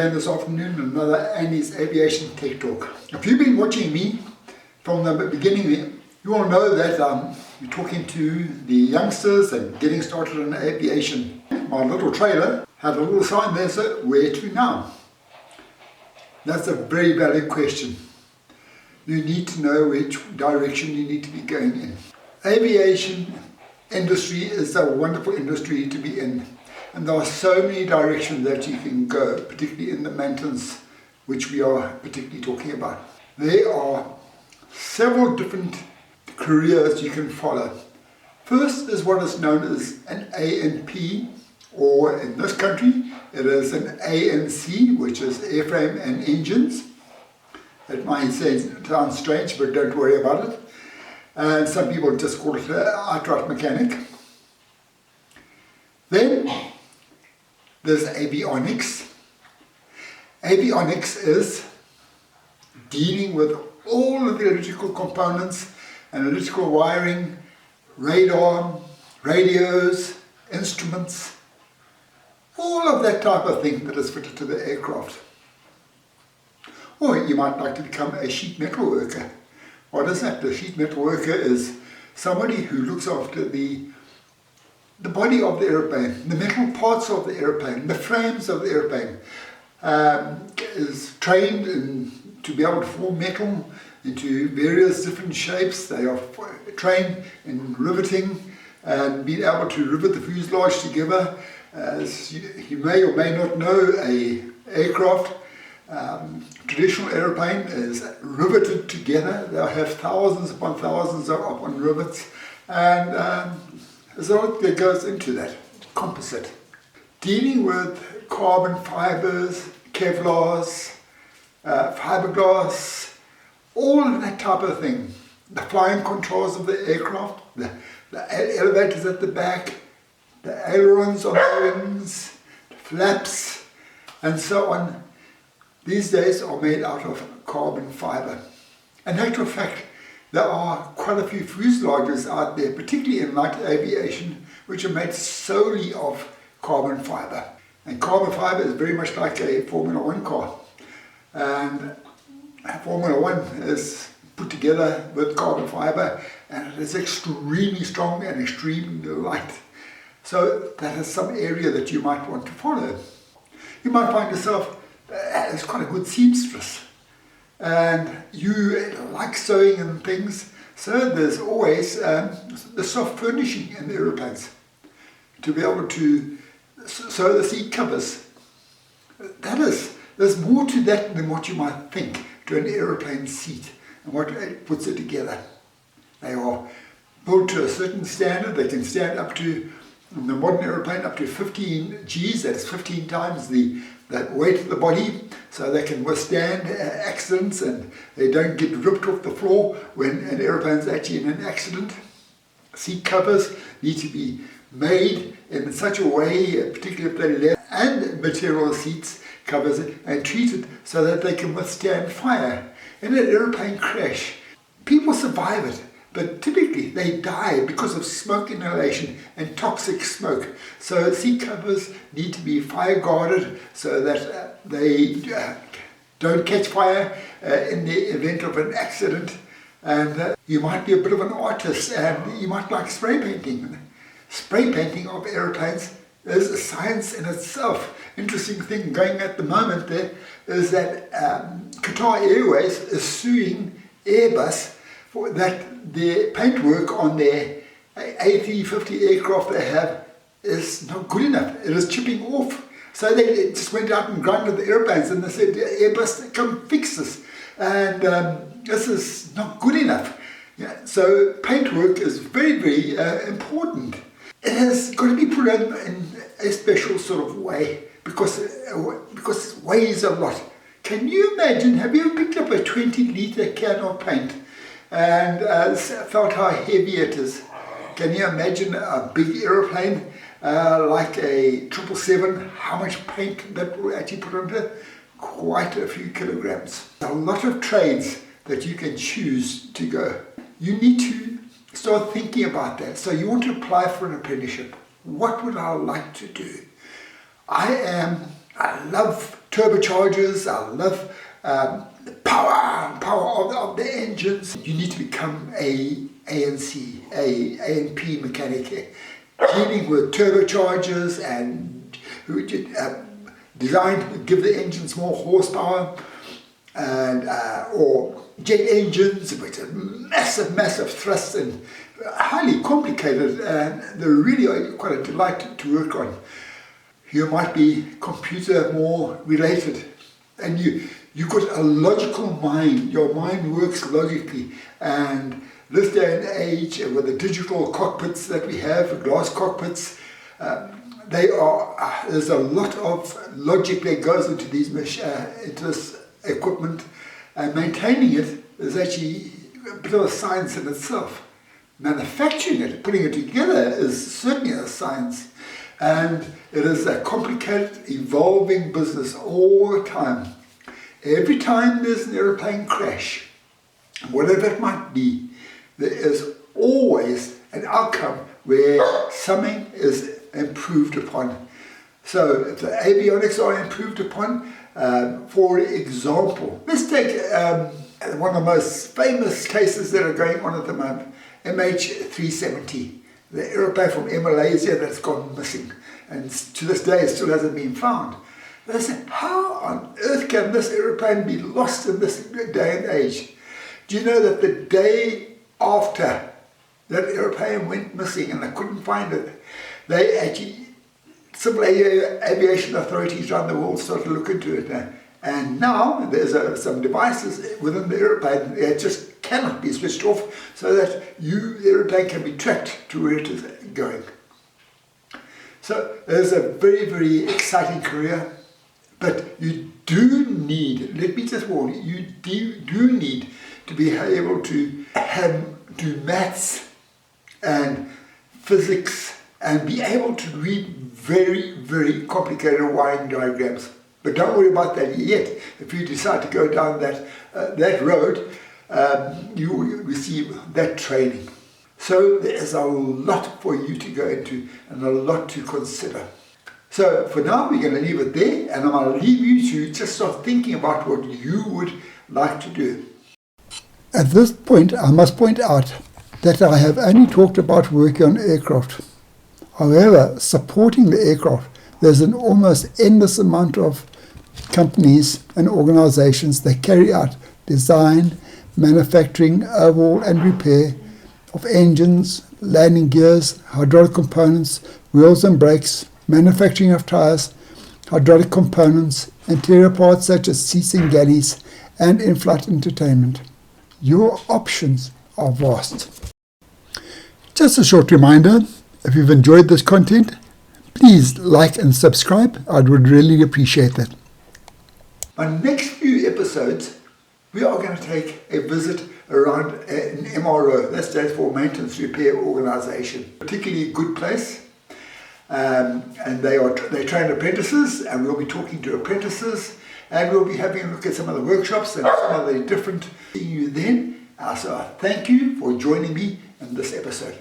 again this afternoon in another Andy's Aviation Tech Talk. If you've been watching me from the beginning, you all know that you're talking to the youngsters and getting started in aviation. My little trailer had a little sign there, so where to now? That's a very valid question. You need to know which direction you need to be going in. Aviation industry is a wonderful industry to be in. And there are so many directions that you can go, particularly in the maintenance, which we are particularly talking about. There are several different careers you can follow. First is what is known as an A&P, or in this country it is an ANC, which is Airframe and Engines. It might sound strange, but don't worry about it. And some people just call it an outright mechanic. Then there's avionics. Avionics is dealing with all of the electrical components and electrical wiring, radar, radios, instruments, all of that type of thing that is fitted to the aircraft. Or you might like to become a sheet metal worker. What is that? The sheet metal worker is somebody who looks after the body of the airplane, the metal parts of the airplane, the frames of the airplane, is trained to be able to form metal into various different shapes. They are trained in riveting and being able to rivet the fuselage together. As you may or may not know, an aircraft, traditional airplane is riveted together. They'll have thousands upon thousands upon rivets, and there's a lot that goes into that. Composite. Dealing with carbon fibers, Kevlars, fiberglass, all of that type of thing. The flying controls of the aircraft, the elevators at the back, the ailerons on the wings, the flaps, and so on. These days are made out of carbon fiber. In actual fact, there are quite a few fuselages out there, particularly in light aviation, which are made solely of carbon fiber. And carbon fiber is very much like a Formula 1 car. And Formula 1 is put together with carbon fiber, and it is extremely strong and extremely light. So that is some area that you might want to follow. You might find yourself as quite a good seamstress, and you like sewing and things, so there's always the soft furnishing in the aeroplanes to be able to sew the seat covers. There's more to that than what you might think to an aeroplane seat and what puts it together. They are built to a certain standard. They can stand up to, in the modern aeroplane, up to 15 Gs, that's 15 times the weight of the body, so they can withstand accidents and they don't get ripped off the floor when an aeroplane is actually in an accident. Seat covers need to be made in such a way, particularly if they're leather and material seats covers, and treated so that they can withstand fire. In an aeroplane crash, people survive it, but typically they die because of smoke inhalation and toxic smoke. So seat covers need to be fire guarded so that they don't catch fire in the event of an accident. And you might be a bit of an artist and you might like spray painting. Spray painting of airplanes is a science in itself. Interesting thing going at the moment there is that Qatar Airways is suing Airbus for that the paintwork on their A350 aircraft they have is not good enough. It is chipping off. So they just went out and grinded the airplanes and they said, Airbus, come fix this. And this is not good enough. Yeah, so paintwork is very, very important. It has got to be put in a special sort of way because it weighs a lot. Can you imagine, have you ever picked up a 20-litre can of paint and felt how heavy it is? Can you imagine a big aeroplane like a 777, how much paint that will actually put onto it? Quite a few kilograms. A lot of trades that you can choose to go. You need to start thinking about that. So you want to apply for an apprenticeship. What would I like to do? I love turbochargers. I love the power of the engines. You need to become a A&P mechanic, dealing with turbochargers and designed to give the engines more horsepower, and or jet engines, which are massive thrusts and highly complicated, and they're really quite a delight to work on. You might be computer more related, and you've got a logical mind. Your mind works logically, and this day and age with the digital cockpits that we have, glass cockpits, there's a lot of logic that goes into these into this equipment, and maintaining it is actually a bit of a science in itself. Manufacturing it, putting it together, is certainly a science, and it is a complicated, evolving business all the time. Every time there's an airplane crash, whatever it might be, there is always an outcome where something is improved upon. So if the avionics are improved upon, for example, let's take one of the most famous cases that are going on at the moment, MH370, the aeroplane from Malaysia that's gone missing, and to this day it still hasn't been found. But I said, how on earth can this aeroplane be lost in this day and age? Do you know that the day after that aeroplane went missing and they couldn't find it, they actually, civil aviation authorities around the world started to look into it, and now there's some devices within the aeroplane that just cannot be switched off, so that the aeroplane can be tracked to where it is going. So there's a very exciting career, but you do need, let me just warn you, you do need to be able to do maths and physics and be able to read very complicated wiring diagrams. But don't worry about that yet. If you decide to go down that road, you will receive that training. So there is a lot for you to go into and a lot to consider. So for now, we're going to leave it there, and I'm going to leave you to just start thinking about what you would like to do. At this point, I must point out that I have only talked about working on aircraft. However, supporting the aircraft, there's an almost endless amount of companies and organizations that carry out design, manufacturing, overhaul and repair of engines, landing gears, hydraulic components, wheels and brakes, manufacturing of tires, hydraulic components, interior parts such as seats and galleys, and in-flight entertainment. Your options are vast. Just a short reminder, if you've enjoyed this content, please like and subscribe. I would really appreciate that. On next few episodes, we are going to take a visit around an MRO, that stands for Maintenance Repair Organization. Particularly a good place, and they train apprentices, and we'll be talking to apprentices, and we'll be having a look at some of the workshops and some of the different. See you then. So thank you for joining me in this episode.